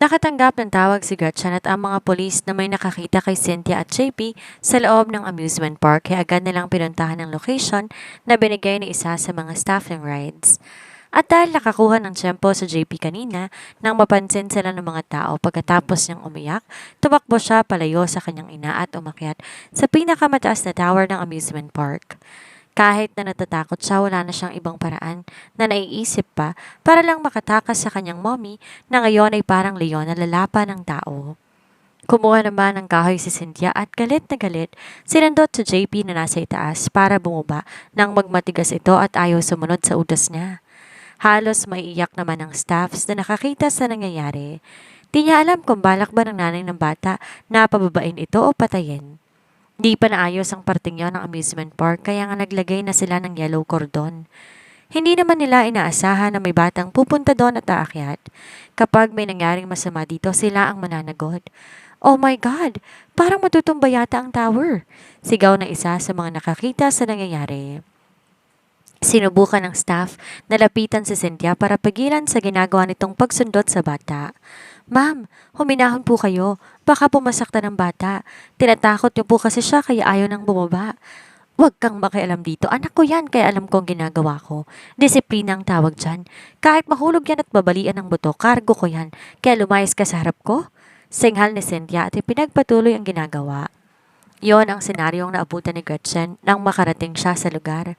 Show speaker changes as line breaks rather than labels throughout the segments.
Nakatanggap ng tawag si Gretchen at ang mga polis na may nakakita kay Cynthia at JP sa loob ng amusement park kaya agad nilang pinuntahan ng location na binigay ng isa sa mga staff ng rides. At dahil nakakuha ng tiyempo sa JP kanina, nang mapansin sila ng mga tao pagkatapos niyang umiyak, tumakbo siya palayo sa kanyang ina at umakyat sa pinakamataas na tower ng amusement park. Kahit na natatakot siya, wala na siyang ibang paraan na naiisip pa para lang makatakas sa kanyang mommy na ngayon ay parang leon na lalapan ng tao. Kumuha naman ng kahoy si Cynthia at galit na galit, sinundot sa JP na nasa itaas para bumaba nang magmatigas ito at ayaw sumunod sa utos niya. Halos maiiyak naman ang staffs na nakakita sa nangyayari. Di niya alam kung balak ba ng nanay ng bata na pababain ito o patayin. Di pa naayos ang parting yon ng amusement park kaya nga naglagay na sila ng yellow cordon. Hindi naman nila inaasahan na may batang pupunta doon at aakyat. Kapag may nangyaring masama dito, sila ang mananagot. Oh my God! Parang matutumba yata ang tower! Sigaw ng isa sa mga nakakita sa nangyayari. Sinubukan ng staff na lapitan si Cynthia para pagilan sa ginagawa nitong pagsundot sa bata. Ma'am, huminahon po kayo. Baka pumasaktan ng bata. Tinatakot niyo po kasi siya kaya ayaw nang bumaba. Huwag kang makialam dito. Anak ko yan kaya alam ko ang ginagawa ko. Disiplina ang tawag dyan. Kahit mahulog yan at babalian ng buto, kargo ko yan. Kaya lumayas ka sa harap ko. Singhal ni Cynthia at ipinagpatuloy ang ginagawa. Yon ang senaryong naabutan ni Gretchen nang makarating siya sa lugar.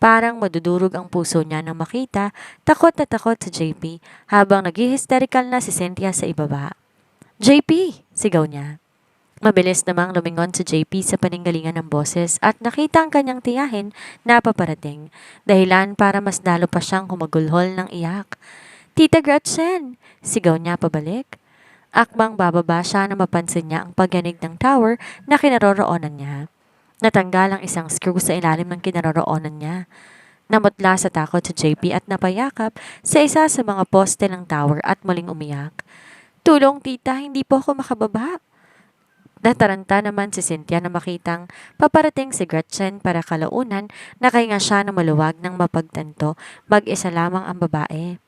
Parang madudurog ang puso niya nang makita, takot na takot sa JP habang nag-hysterical na si Cynthia sa ibaba. JP! Sigaw niya. Mabilis namang lumingon si JP sa paninggalingan ng boses at nakita ang kanyang tiyahin na paparating, dahilan para mas lalo pa siyang humagulhol ng iyak. Tita Gretchen! Sigaw niya pabalik. Akmang bababa siya na mapansin niya ang pagyanig ng tower na kinaroroonan niya. Natanggal ang isang screw sa ilalim ng kinaroroonan niya. Namutla sa takot si JP at napayakap sa isa sa mga poste ng tower at muling umiyak. Tulong tita, hindi po ako makababa. Nataranta naman si Cynthia na makitang paparating si Gretchen para kalaunan nakahinga siya ng maluwag ng mapagtanto mag-isa lamang ang babae.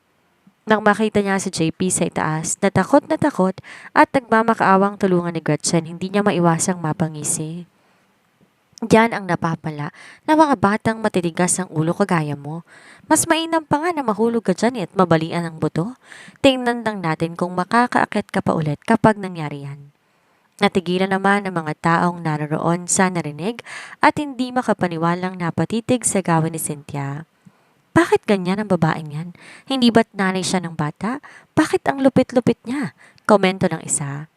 Nang makita niya si JP sa itaas, na takot at nagmamakaawang tulungan ni Gretchen, hindi niya maiwasang mapangisi. Diyan ang napapala na mga batang matitigas ang ulo kagaya mo. Mas mainam pa nga na mahulog ka dyan at mabalian ang buto. Tingnan lang natin kung makakaakyat ka pa ulit kapag nangyari yan. Natigilan naman ang mga taong naroroon sa narinig at hindi makapaniwalang napatitig sa gawin ni Cynthia. Bakit ganyan ang babaeng yan? Hindi ba't nanay siya ng bata? Bakit ang lupit-lupit niya? Komento ng isa.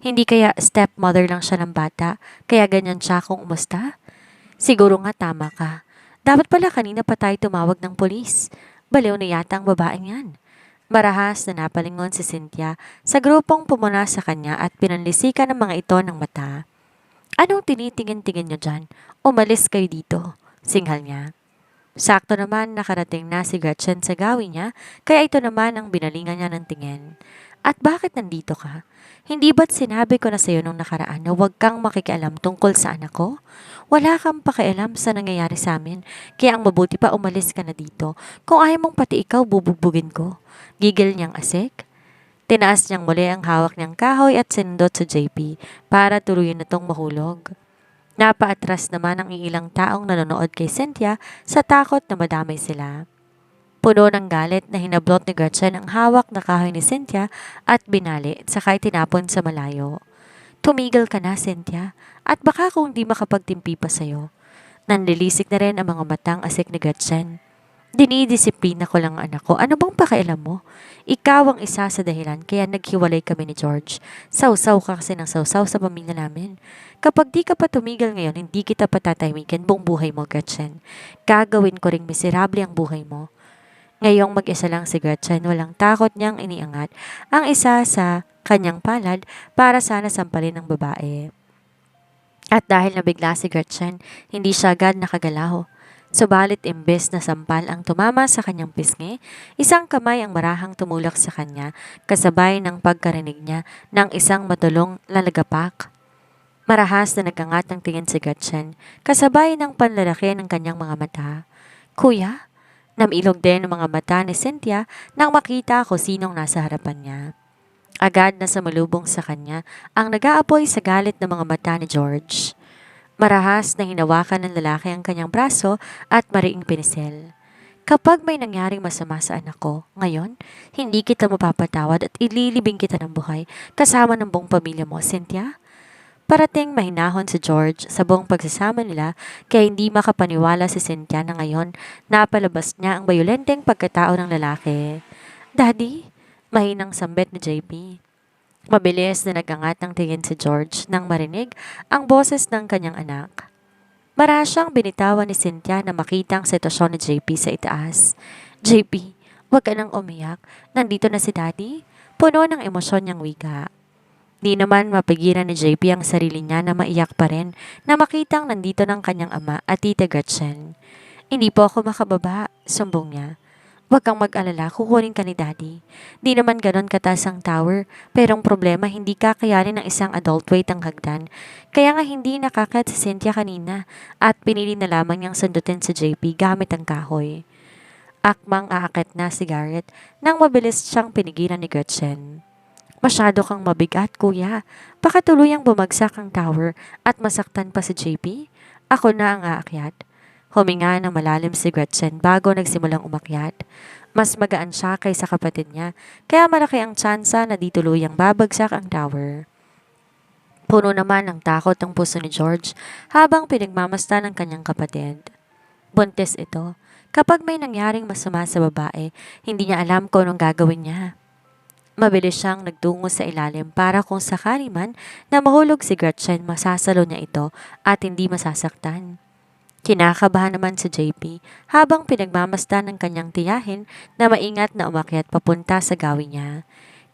Hindi kaya stepmother lang siya ng bata, kaya ganyan siya kung umusta? Siguro nga tama ka. Dapat pala kanina pa tayo tumawag ng polis. Baliw na yata ang babaeng yan. Marahas na napalingon si Cynthia sa grupong pumuna sa kanya at pinanlisikan ng mga ito ng mata. Anong tinitingin-tingin niyo dyan? Umalis kayo dito, singhal niya. Sakto naman nakarating na si Gretchen sa gawin niya, kaya ito naman ang binalingan niya ng tingin. At bakit nandito ka? Hindi ba't sinabi ko na sa'yo nung nakaraan na huwag kang makikialam tungkol sa anak ko? Wala kang pakialam sa nangyayari sa amin, kaya ang mabuti pa umalis ka na dito. Kung ayaw mong pati ikaw, bubugbugin ko. Gigil niyang asik. Tinaas niyang muli ang hawak niyang kahoy at sinundot sa JP para tuluyan na tong mahulog. Napaatras naman ang ilang taong nanonood kay Cynthia sa takot na madamay sila. Puno ng galit na hinablot ni Gretchen ang hawak na kahoy ni Cynthia at binali at sakay tinapon sa malayo. Tumigil ka na, Cynthia, at baka kung di makapagtimpi pa sa'yo. Nanlilisik na rin ang mga matang asik ni Gretchen. Dinidisiplina ko lang ang anak ko. Ano bang pakialam mo? Ikaw ang isa sa dahilan kaya naghiwalay kami ni George. Sausaw ka kasi ng sausaw sa pamilya namin. Kapag di ka pa tumigil ngayon, hindi kita patatahimikin buong buhay mo, Gretchen. Gagawin ko ring miserable ang buhay mo. Ngayong mag-isa lang si Gretchen, walang takot niyang iniangat ang isa sa kanyang palad para sana sampalin ng babae. At dahil nabigla si Gretchen, hindi siya agad nakagalaw. Subalit imbes na sampal ang tumama sa kanyang pisngi, isang kamay ang marahang tumulak sa kanya kasabay ng pagkarinig niya ng isang matulong lalagapak. Marahas na nagkangat ng tingin si Gretchen kasabay ng panlalaki ng kanyang mga mata. Kuya? Namilog din ang mga mata ni Cynthia nang makita ko sinong nasa harapan niya. Agad na sumalubong sa kanya ang nag-aapoy sa galit ng mga mata ni George. Marahas na hinawakan ng lalaki ang kanyang braso at mariing pinisel. Kapag may nangyaring masama sa anak ko, ngayon, hindi kita mapapatawad at ililibing kita ng buhay kasama ng buong pamilya mo, Cynthia. Parating mahinahon si George sa buong pagsasama nila kaya hindi makapaniwala si Cynthia na ngayon napalabas niya ang bayolenteng pagkatao ng lalaki. Daddy, mahinang sambit ni JP. Mabilis na nagangat ng tingin si George nang marinig ang boses ng kanyang anak. Marasyang binitawan ni Cynthia na makita ang sitwasyon ni JP sa itaas. JP, huwag ka nang umiyak. Nandito na si Daddy. Puno ng emosyon niyang wika. Di naman mapigilan ni JP ang sarili niya na maiyak pa rin na makitang nandito ng kanyang ama at tita Gretchen. Hindi po ako makababa, sumbong niya. Huwag kang mag-alala, kukunin ka ni Daddy. Di naman ganon kataas ang tower, pero ang problema hindi kakayanin ng isang adult weight ang hagdan. Kaya nga hindi nakakat si Cynthia kanina at pinili na lamang niyang sundutin si JP gamit ang kahoy. Akmang aakit na si Garrett nang mabilis siyang pinigilan ni Gretchen. Masyado kang mabigat, kuya. Baka tuluyang bumagsak ang tower at masaktan pa si JP. Ako na ang aakyat. Huminga ng malalim si Gretchen bago nagsimulang umakyat. Mas magaan siya kaysa kapatid niya, kaya malaki ang tsansa na di tuluyang babagsak ang tower. Puno naman ng takot ang puso ni George habang pinagmamasdan ng kanyang kapatid. Buntis ito. Kapag may nangyaring masama sa babae, hindi niya alam kung anong gagawin niya. Mabilis siyang nagtungo sa ilalim para kung sakali man na mahulog si Gretchen, masasalo niya ito at hindi masasaktan. Kinakabahan naman si JP habang pinagmamasdan ng kanyang tiyahin na maingat na umakyat papunta sa gawin niya.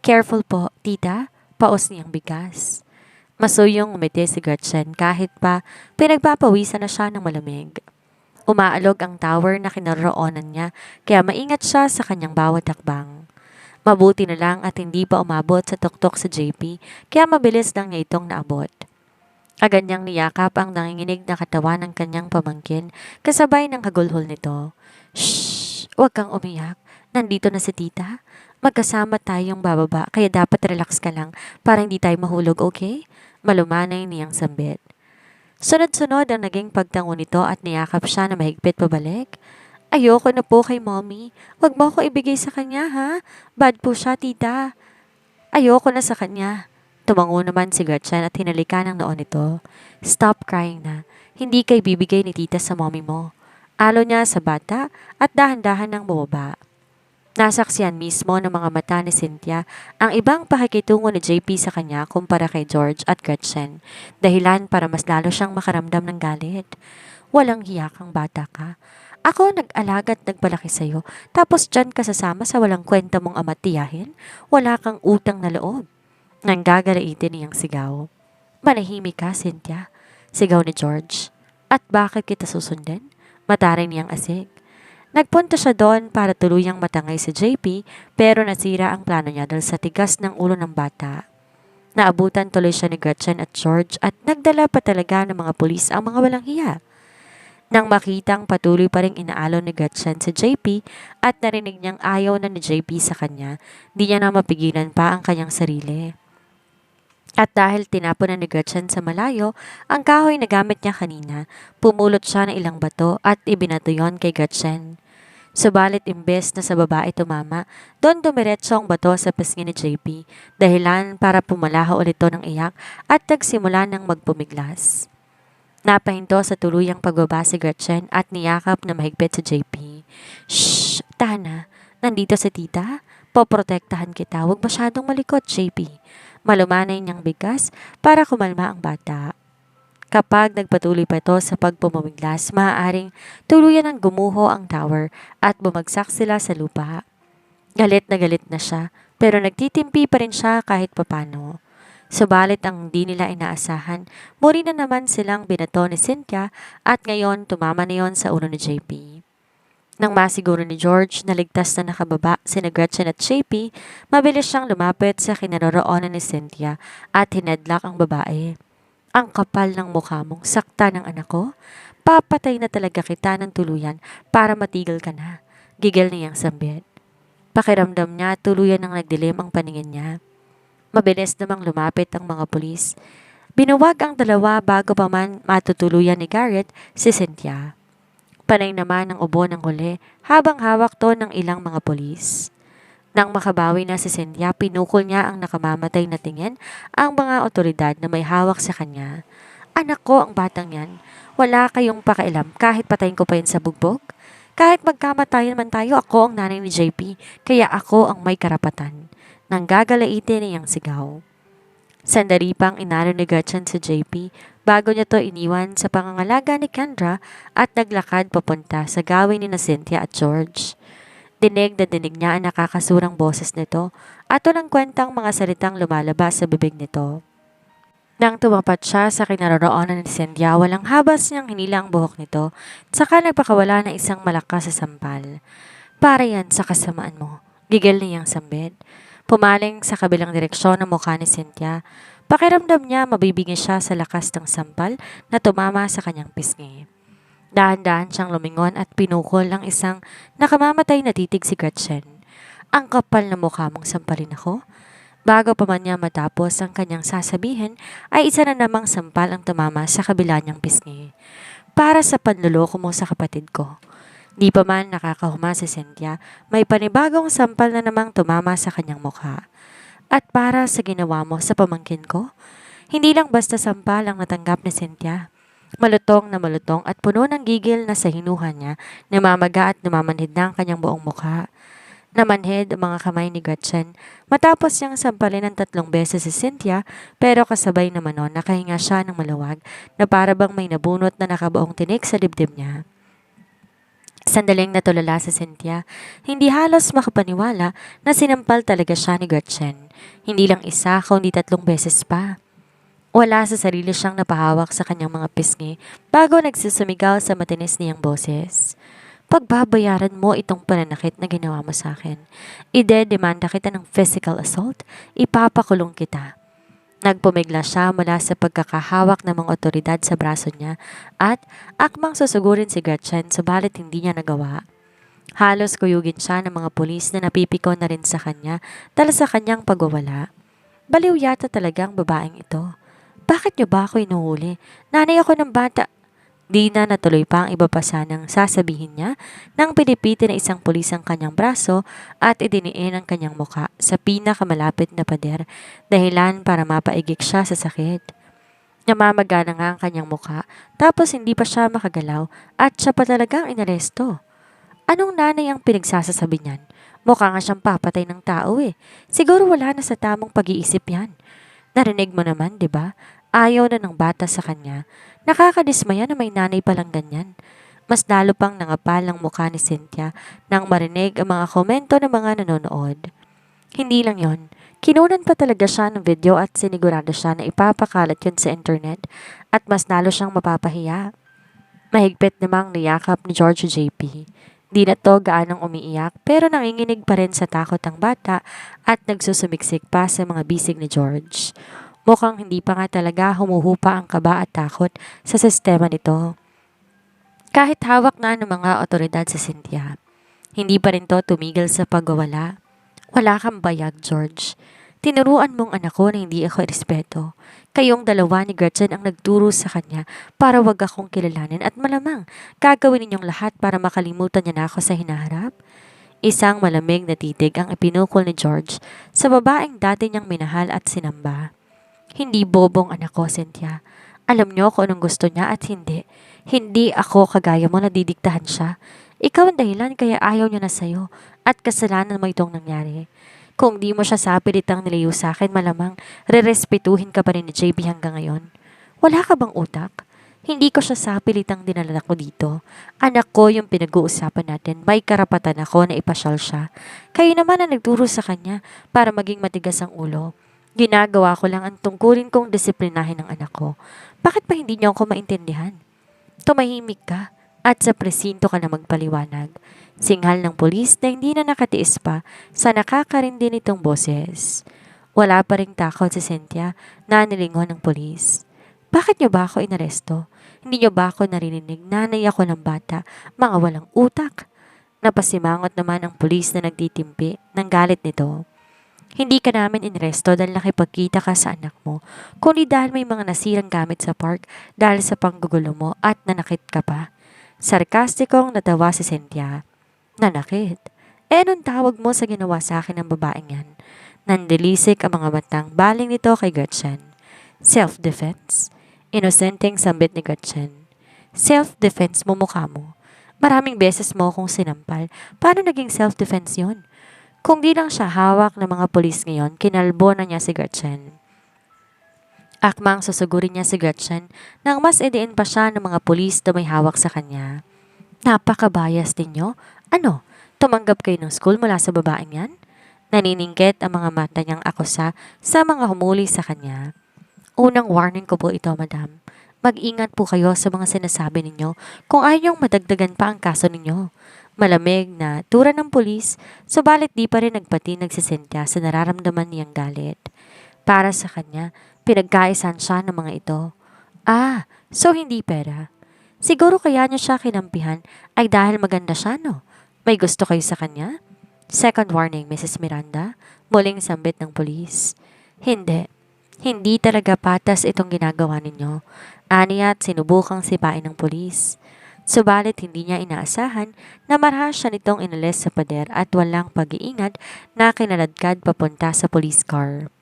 Careful po, tita. Paos niyang bigas. Masuyong umiti si Gretchen kahit pa pinagpapawisan na siya ng malamig. Umaalog ang tower na kinaroonan niya kaya maingat siya sa kanyang bawat hakbang. Mabuti na lang at hindi pa umabot sa tuktok sa JP kaya mabilis lang niya itong naabot. Agad niyang niyakap ang nanginginig na katawan ng kanyang pamangkin kasabay ng kagulhol nito. Shh! Huwag kang umiyak. Nandito na si tita. Magkasama tayong bababa kaya dapat relax ka lang para hindi tayo mahulog, okay? Malumanay niyang sambit. Sunod-sunod ang naging pagtango nito at niyakap siya na mahigpit pabalik. Ayoko na po kay mommy. Huwag mo ako ibigay sa kanya ha. Bad po siya, tita. Ayoko na sa kanya. Tumango naman si Gretchen at hinalikan ang noon nito. Stop crying na. Hindi kay bibigay ni tita sa mommy mo. Alo niya sa bata at dahan-dahan ng bumaba. Nasaksiyan mismo ng mga mata ni Cynthia ang ibang pakikitungo ni JP sa kanya kumpara kay George at Gretchen. Dahilan para mas lalo siyang makaramdam ng galit. Walang hiya kang bata ka. Ako nag-alaga at nagpalaki sa'yo. Tapos dyan ka sasama sa walang kwenta mong ama at tiyahin? Wala kang utang na loob. Nang gagalaitin niyang sigaw. Manahimik ka, Cynthia. Sigaw ni George. At bakit kita susundin? Mataray niyang asik. Nagpunta siya doon para tuluyang matangay si JP pero nasira ang plano niya dahil sa tigas ng ulo ng bata. Naabutan tuloy siya ni Gretchen at George at nagdala pa talaga ng mga pulis ang mga walang hiya. Nang makitang patuloy pa rin inaalon ni Gretchen si JP at narinig niyang ayaw na ni JP sa kanya, di niya na mapigilan pa ang kanyang sarili. At dahil tinapon na ni Gretchen sa malayo ang kahoy na gamit niya kanina, pumulot siya ng ilang bato at ibinato yon kay Gretchen. Subalit imbes na sa babae tumama, doon dumiretso ang bato sa pisngi ni JP, dahilan para pumalaho ulit ito ng iyak at nagsimula ng magpumiglas. Napahinto sa tuluyang pagbaba si Gretchen at niyakap na mahigpit si JP. Shh! Tahan na. Nandito si tita. Poprotektahan kita. Huwag masyadong malikot, JP. Malumanay niyang bigas para kumalma ang bata. Kapag nagpatuloy pa ito sa pagpumamiglas, maaaring tuluyan ang gumuho ang tower at bumagsak sila sa lupa. Galit na siya, pero nagtitimpi pa rin siya kahit papano. Subalit ang di nila inaasahan, muli na naman silang binato ni Cynthia at ngayon tumama na yon sa ulo ni JP. Nang masiguro ni George na ligtas na nakababa sina Gretchen at JP, mabilis siyang lumapit sa kinaroroonan ni Cynthia at hinedlock ang babae. Ang kapal ng mukha mong sakta ng anak ko. Papatay na talaga kita ng tuluyan para matigil ka na. Gigil niyang sambit. Pakiramdam niya tuluyan ng nagdilim ang paningin niya. Mabilis namang lumapit ang mga pulis. Binuwag ang dalawa bago pa man matutuluyan ni Garrett si Cynthia. Panay naman ang ubo ng huli habang hawak to ng ilang mga pulis. Nang makabawi na si Cynthia, pinukol niya ang nakamamatay na tingin ang mga otoridad na may hawak sa kanya. Anak ko ang batang yan. Wala kayong pakialam kahit patayin ko pa yun sa bugbog. Kahit magkamatayan man tayo, ako ang nanay ni JP, kaya ako ang may karapatan. Nang gagalaitin niyang sigaw. Sandali pang inalo ni Gretchen si JP bago niya to iniwan sa pangangalaga ni Kendra at naglakad papunta sa gawin ni na Cynthia at George. Dinig na dinig niya ang nakakasurang boses nito at walang kwentang mga salitang lumalabas sa bibig nito. Nang tumapat siya sa kinaroroonan ni Cynthia, walang habas niyang hinila ang buhok nito, saka nagpakawala ng isang malakas sa sampal. Para yan sa kasamaan mo, gigil niyang sambit. Pumaling sa kabilang direksyon ng mukha ni Cynthia. Pakiramdam niya mabibigyan siya sa lakas ng sampal na tumama sa kanyang pisngi. Dahan-dahan siyang lumingon at pinukol ang isang nakamamatay na titig si Gretchen. Ang kapal na mukha mong sampalin ako? Bago pa man niya matapos ang kanyang sasabihin, ay isa na namang sampal ang tumama sa kabila niyang pisngi. Para sa panluloko mo sa kapatid ko. Di pa man nakakahuma si Cynthia, may panibagong sampal na namang tumama sa kanyang mukha. At para sa ginawa mo sa pamangkin ko, hindi lang basta sampal ang natanggap ni Cynthia. Malutong na malutong at puno ng gigil na sa hinuha niya, namamaga at namamanhid na ang kanyang buong mukha. Namanhid ang mga kamay ni Gretchen matapos niyang sampalin ng 3 beses si Cynthia, pero kasabay naman nun nakahinga siya ng maluwag na para bang may nabunot na nakabuong tinik sa dibdib niya. Sandaling natulala si Cynthia, hindi halos makapaniwala na sinampal talaga siya ni Gretchen. Hindi lang isa kundi 3 beses pa. Wala sa sarili siyang napahawak sa kanyang mga pisngi bago nagsusumigaw sa matinis niyang boses. Pagbabayaran mo itong pananakit na ginawa mo sa akin. Ide-demanda kita ng physical assault, ipapakulong kita. Nagpumigla siya mula sa pagkakahawak ng mga otoridad sa braso niya at akmang susugurin si Gretchen subalit hindi niya nagawa. Halos kuyugin siya ng mga pulis na napipikaw na rin sa kanya dahil sa kanyang pagwawala. Baliw yata talaga ang babaeng ito. Bakit niyo ba ako inuhuli? Nanay ako ng bata. Di na natuloy pa ang iba pa sanang sasabihin niya nang pinipitin ng isang pulis ang kanyang braso at idiniin ang kanyang muka sa pinakamalapit na pader, dahilan para mapaigik siya sa sakit. Namamaga na nga ang kanyang muka tapos hindi pa siya makagalaw at siya pa talagang inaresto. Anong nanay ang pinagsasasabi niyan? Mukha nga siyang papatay ng tao eh. Siguro wala na sa tamang pag-iisip yan. Narinig mo naman, di ba? Ayaw na ng bata sa kanya. Nakakadismaya na may nanay palang ganyan. Mas lalo pang nangapal ang mukha ni Cynthia nang marinig ang mga komento ng mga nanonood. Hindi lang yon, kinunan pa talaga siya ng video at sinigurado siya na ipapakalat yun sa internet at mas lalo siyang mapapahiya. Mahigpit namang niyakap ni George JP. Di na to gaanong umiiyak pero nanginginig pa rin sa takot ang bata at nagsusumiksik pa sa mga bisig ni George. Mukhang hindi pa nga talaga humuhupa ang kaba at takot sa sistema nito. Kahit hawak na ng mga otoridad sa Cynthia, hindi pa rin to tumigil sa pagwawala. Wala kang bayag, George. Tinuruan mong anak ko na hindi ako irespeto. Kayong dalawa ni Gretchen ang nagturo sa kanya para wag akong kilalanin at malamang gagawin ninyong lahat para makalimutan niya na ako sa hinaharap. Isang malamig na titig ang ipinukol ni George sa babaeng dati niyang minahal at sinamba. Hindi bobong anak ko, Cynthia. Alam niyo kung anong gusto niya at hindi. Hindi ako kagaya mo na didiktahan siya. Ikaw ang dahilan kaya ayaw niya na sa'yo at kasalanan mo itong nangyari. Kung di mo siya sapilitang nilayo sa akin, malamang rerespetuhin ka pa rin ni JB hanggang ngayon. Wala ka bang utak? Hindi ko siya sapilitang dinala ko dito. Anak ko yung pinag-uusapan natin. May karapatan ako na ipasyal siya. Kayo naman ang nagturo sa kanya para maging matigas ang ulo. Ginagawa ko lang ang tungkulin kong disiplinahin ng anak ko. Bakit pa hindi niyo ako maintindihan? Tumahimik ka at sa presinto ka na magpaliwanag. Singhal ng pulis na hindi na nakatiis pa sa nakakarindi nitong boses. Wala pa ring takot si Cynthia na nilingon ng pulis. Bakit niyo ba ako inaresto? Hindi niyo ba ako narinig? Nanay ako ng bata, mga walang utak. Napasimangot naman ang pulis na nagtitimpi ng galit nito. Hindi ka namin inresto dahil nakipagkita ka sa anak mo, kundi dahil may mga nasirang gamit sa park dahil sa panggugulo mo at nanakit ka pa. Sarkastikong natawa si Cynthia. Nanakit? Anong tawag mo sa ginawa sa akin ng babaeng yan? Nandilisik ang mga matang baling nito kay Gretchen. Self-defense? Inosenteng sambit ni Gretchen. Self-defense mo mukha mo. Maraming beses mo akong sinampal. Paano naging self-defense yon? Kung di lang siya hawak ng mga pulis ngayon, kinalbo na niya si Gretchen. Akmang susugurin niya si Gretchen nang mas idiin pa siya ng mga pulis na may hawak sa kanya. Napaka-bias ninyo. Ano? Tumanggap kayo ng school mula sa babaeng yan? Naniningkit ang mga mata niyang akusa sa mga humuli sa kanya. Unang warning ko po ito, madam. Mag-ingat po kayo sa mga sinasabi ninyo kung ayaw niyong madagdagan pa ang kaso ninyo. Malamig na tura ng pulis, subalit di pa rin nagpatinag si Cynthia sa nararamdaman niyang galit. Para sa kanya, pinagkaisan siya ng mga ito. Ah, so hindi pera. Siguro kaya niya siya kinampihan ay dahil maganda siya, no? May gusto kayo sa kanya? Second warning, Mrs. Miranda. Muling sambit ng pulis. Hindi. Hindi talaga patas itong ginagawa ninyo. Aniya't sinubukang sipain ng pulis. Subalit hindi niya inaasahan na marahas siya nitong inalis sa pader at walang pag-iingat na kinaladkad papunta sa police car.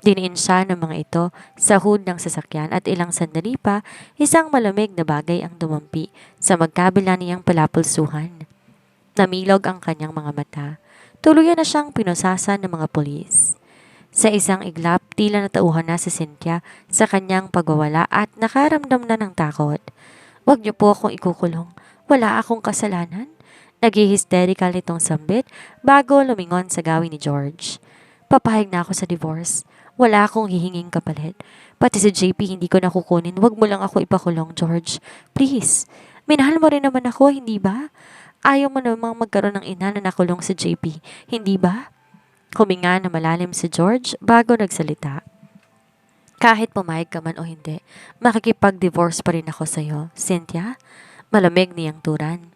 Diniin siya ng mga ito sa hood ng sasakyan at ilang sandali pa, isang malamig na bagay ang dumampi sa magkabila niyang palapulsuhan. Namilog ang kanyang mga mata. Tuluyan na siyang pinusasan ng mga pulis. Sa isang iglap, tila natauhan na si Cynthia sa kanyang pagwawala at nakaramdam na ng takot. Huwag niyo po akong ikukulong. Wala akong kasalanan. Nag-hysterical nitong sambit bago lumingon sa gawin ni George. Papahig na ako sa divorce. Wala akong hihinging kapalit. Pati si JP hindi ko nakukunin. Huwag mo lang ako ipakulong, George. Please. Minahal mo rin naman ako, hindi ba? Ayaw mo namang magkaroon ng ina na nakulong si JP, hindi ba? Huminga na malalim si George bago nagsalita. Kahit pumayag ka man o hindi, makikipag-divorce pa rin ako sa'yo, Cynthia. Malamig niyang turan.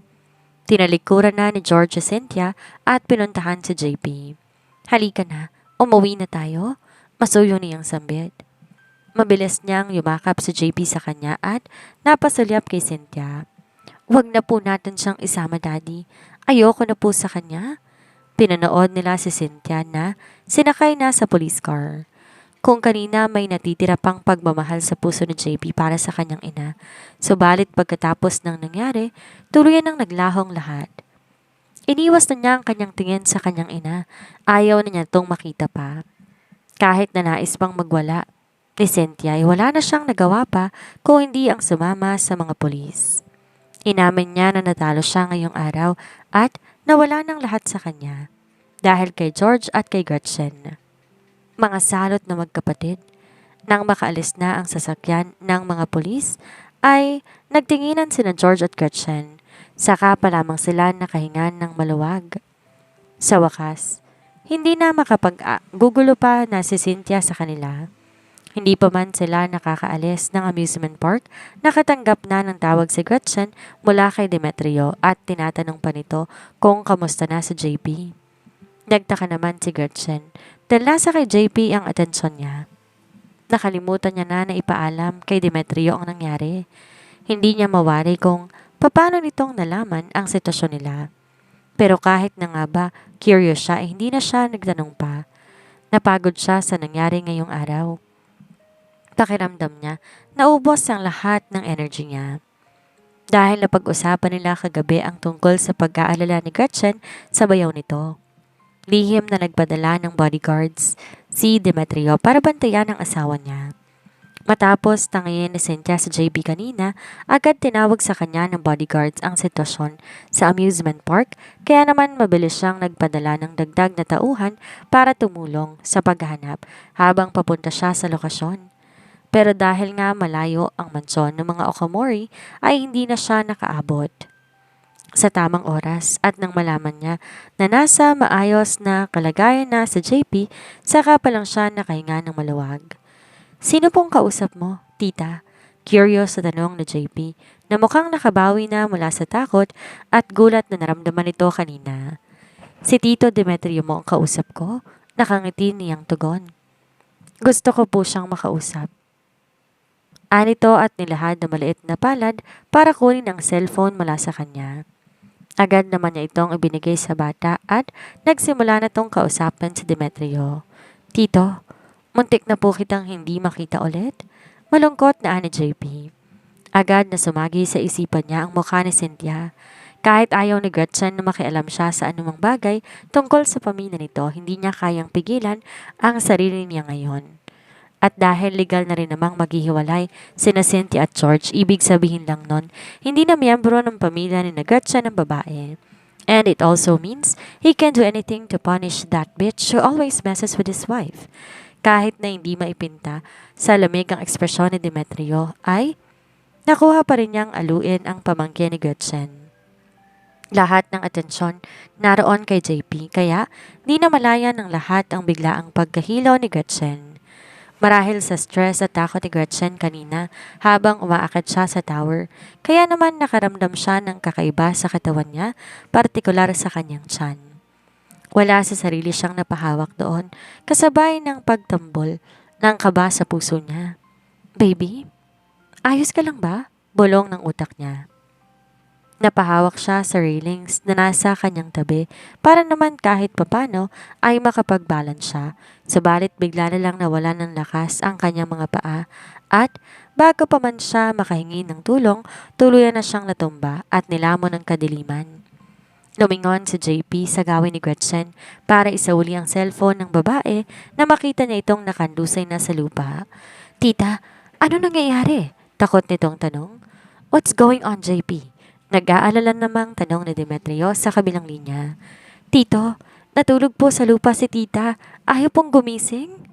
Tinalikuran na ni George si Cynthia at pinuntahan si JP. Halika na, umuwi na tayo. Masuyo niyang sambit. Mabilis niyang yumakap si JP sa kanya at napasulyap kay Cynthia. Huwag na po natin siyang isama, Daddy. Ayoko na po sa kanya. Pinanood nila si Cynthia na sinakay na sa police car. Kung kanina may natitira pang pagmamahal sa puso ni JP para sa kanyang ina, subalit pagkatapos ng nangyari, tuluyan ang naglahong lahat. Iniwas na niya ang kanyang tingin sa kanyang ina. Ayaw na niya itong makita pa. Kahit na nais pang magwala ni Cynthia ay wala na siyang nagawa pa kung hindi ang sumama sa mga pulis. Inamin niya na natalo siya ngayong araw at nawala ng lahat sa kanya dahil kay George at kay Gretchen. Mga salot na magkapatid. Nang makaalis na ang sasakyan ng mga pulis, ay nagtinginan sina George at Gretchen. Saka pa lamang sila nakahingan ng maluwag. Sa wakas, hindi na makapag-gugulo pa na si Cynthia sa kanila. Hindi pa man sila nakakaalis ng amusement park, nakatanggap na ng tawag si Gretchen mula kay Demetrio at tinatanong pa nito kung kamusta na si JP. Nagtaka naman si Gretchen dahil nasa kay JP ang atensyon niya. Nakalimutan niya na ipaalam kay Demetrio ang nangyari. Hindi niya mawari kung paano nitong nalaman ang sitwasyon nila. Pero kahit na nga ba curious siya ay hindi na siya nagtanong pa. Napagod siya sa nangyari ngayong araw. Pakiramdam niya, naubos ang lahat ng energy niya. Dahil napag-usapan nila kagabi ang tungkol sa pag-aalala ni Gretchen sa bayaw nito. Lihim na nagpadala ng bodyguards si Demetrio para bantayan ang asawa niya. Matapos tangayin ni Cynthia sa JP kanina, agad tinawag sa kanya ng bodyguards ang sitwasyon sa amusement park, kaya naman mabilis siyang nagpadala ng dagdag na tauhan para tumulong sa paghahanap habang papunta siya sa lokasyon. Pero dahil nga malayo ang mansyon ng mga Okamori ay hindi na siya nakaabot sa tamang oras at nang malaman niya na nasa maayos na kalagayan na sa JP, saka pa lang siya nakahinga ng maluwag. Sino pong kausap mo, tita? Curious sa tanong ni JP na mukhang nakabawi na mula sa takot at gulat na naramdaman nito kanina. Si Tito Demetrio mo ang kausap ko? Nakangiti niyang tugon. Gusto ko po siyang makausap. Anito at nilahad na maliit na palad para kunin ang cellphone mula sa kanya. Agad naman niya itong ibinigay sa bata at nagsimula na tong kausapin si Demetrio. Tito, muntik na po kitang hindi makita ulit. Malungkot na ani JP. Agad na sumagi sa isipan niya ang mukha ni Cynthia. Kahit ayaw ni Gretchen na makialam siya sa anumang bagay tungkol sa pamilya nito, hindi niya kayang pigilan ang sarili niya ngayon. At dahil legal na rin namang maghihiwalay sina Cynthia at George, ibig sabihin lang nun, hindi na miyembro ng pamilya ni Gretchen ng babae. And it also means he can do anything to punish that bitch who always messes with his wife. Kahit na hindi maipinta sa lamig ang ekspresyon ni Demetrio, ay nakuha pa rin niyang aluin ang pamangkin ni Gretchen. Lahat ng atensyon naroon kay JP, kaya di na malaya ng lahat ang biglaang pagkahilo ni Gretchen. Marahil sa stress at takot ni Gretchen kanina habang umaakit siya sa tower, kaya naman nakaramdam siya ng kakaiba sa katawan niya, partikular sa kanyang tiyan. Wala sa sarili siyang napahawak doon, kasabay ng pagtambol ng kaba sa puso niya. Baby, ayos ka lang ba? Bulong ng utak niya. Napahawak siya sa railings na nasa kanyang tabi para naman kahit papano ay makapag-balance siya. Subalit bigla na lang nawala ng lakas ang kanyang mga paa at bago pa man siya makahingi ng tulong, tuluyan na siyang natumba at nilamon ng kadiliman. Lumingon si JP sa gawin ni Gretchen para isauli ang cellphone ng babae na makita niya itong nakandusay na sa lupa. Tita, ano nangyayari? Takot nitong tanong. What's going on, JP? Nag-aalala namang tanong ni Demetrio sa kabilang linya. Tito, natulog po sa lupa si tita. Ayaw pong gumising?